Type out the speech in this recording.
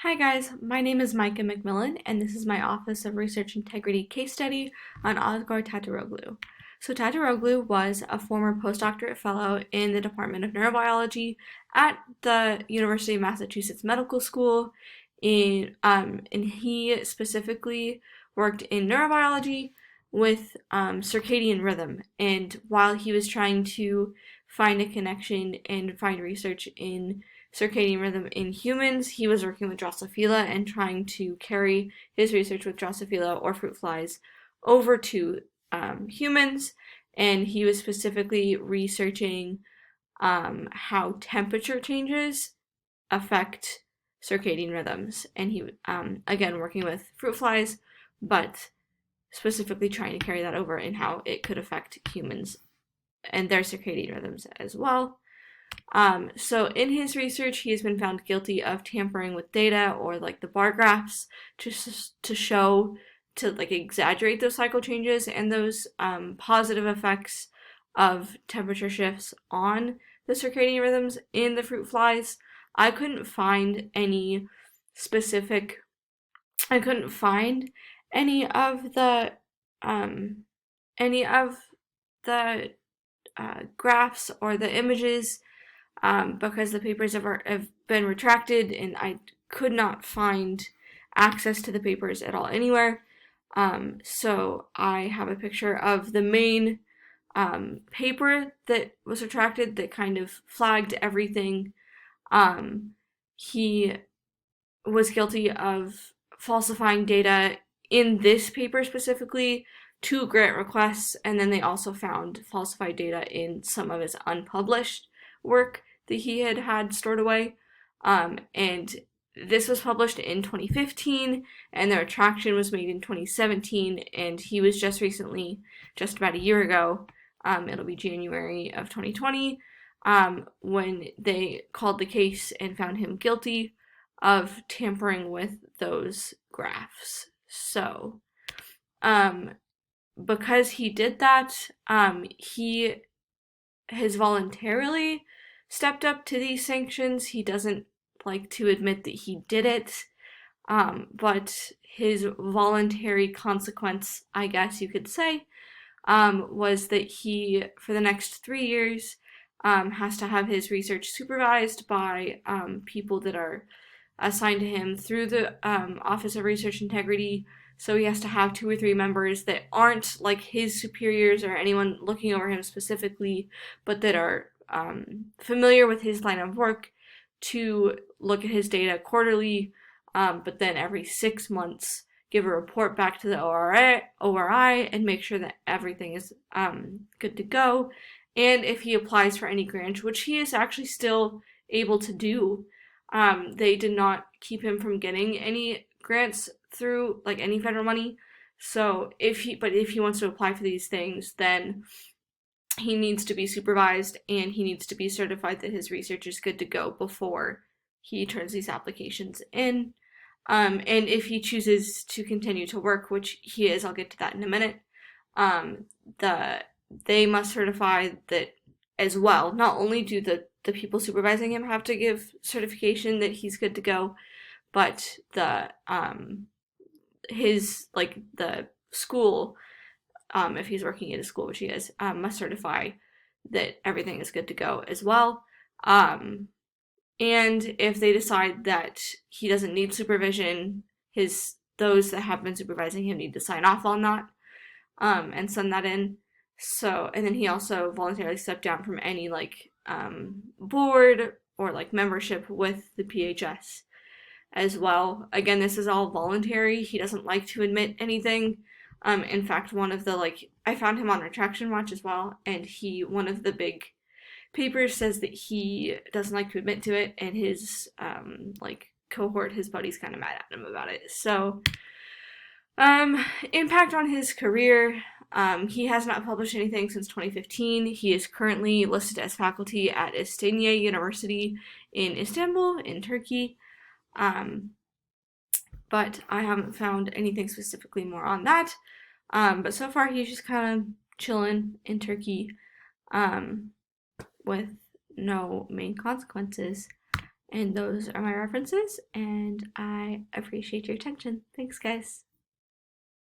Hi guys, my name is Micah McMillan, and this is my Office of Research Integrity case study on Özgür Tataroglu. So Tataroglu was a former postdoctorate fellow in the Department of Neurobiology at the University of Massachusetts Medical School, and he specifically worked in neurobiology with circadian rhythm. And while he was trying to find a connection and find research in circadian rhythm in humans, he was working with Drosophila and trying to carry his research with Drosophila or fruit flies over to humans. And he was specifically researching how temperature changes affect circadian rhythms. And he, again, working with fruit flies, but specifically trying to carry that over and how it could affect humans and their circadian rhythms as well. So in his research, he has been found guilty of tampering with data or like the bar graphs to show, to like exaggerate those cycle changes and those positive effects of temperature shifts on the circadian rhythms in the fruit flies. I couldn't find any specific, I couldn't find any of the, um, any of the graphs or the images because the papers have been retracted and I could not find access to the papers at all anywhere. So I have a picture of the main paper that was retracted that kind of flagged everything. He was guilty of falsifying data in this paper specifically, two grant requests, and then they also found falsified data in some of his unpublished work that he had stored away. And this was published in 2015, and the retraction was made in 2017, and he was just recently, just about a year ago, it'll be January of 2020, when they called the case and found him guilty of tampering with those graphs. So, because he did that, he has voluntarily stepped up to these sanctions. He doesn't like to admit that he did it, but his voluntary consequence, I guess you could say, was that he, for the next 3 years, has to have his research supervised by people that are assigned to him through the Office of Research Integrity. So he has to have 2 or 3 members that aren't like his superiors or anyone looking over him specifically, but that are familiar with his line of work to look at his data quarterly, but then every 6 months give a report back to the ORI and make sure that everything is good to go. And if he applies for any grant, which he is actually still able to do, they did not keep him from getting any grants through like any federal money. So if he wants to apply for these things, then he needs to be supervised and he needs to be certified that his research is good to go before he turns these applications in. And if he chooses to continue to work, which he is, I'll get to that in a minute, they must certify that as well. Not only do the people supervising him have to give certification that he's good to go, but the school, if he's working at a school, which he is, must certify that everything is good to go as well. And if they decide that he doesn't need supervision, those that have been supervising him need to sign off on that and send that in. So, and then he also voluntarily stepped down from any board or like membership with the PHS as well. Again, this is all voluntary. He doesn't like to admit anything. In fact, one of the I found him on Retraction Watch as well, and one of the big papers says that he doesn't like to admit to it, and his cohort, his buddy's kind of mad at him about it. So, impact on his career. He has not published anything since 2015. He is currently listed as faculty at İstinye University in Istanbul, in Turkey. But I haven't found anything specifically more on that. But so far he's just kind of chilling in Turkey with no main consequences. And those are my references, and I appreciate your attention. Thanks, guys.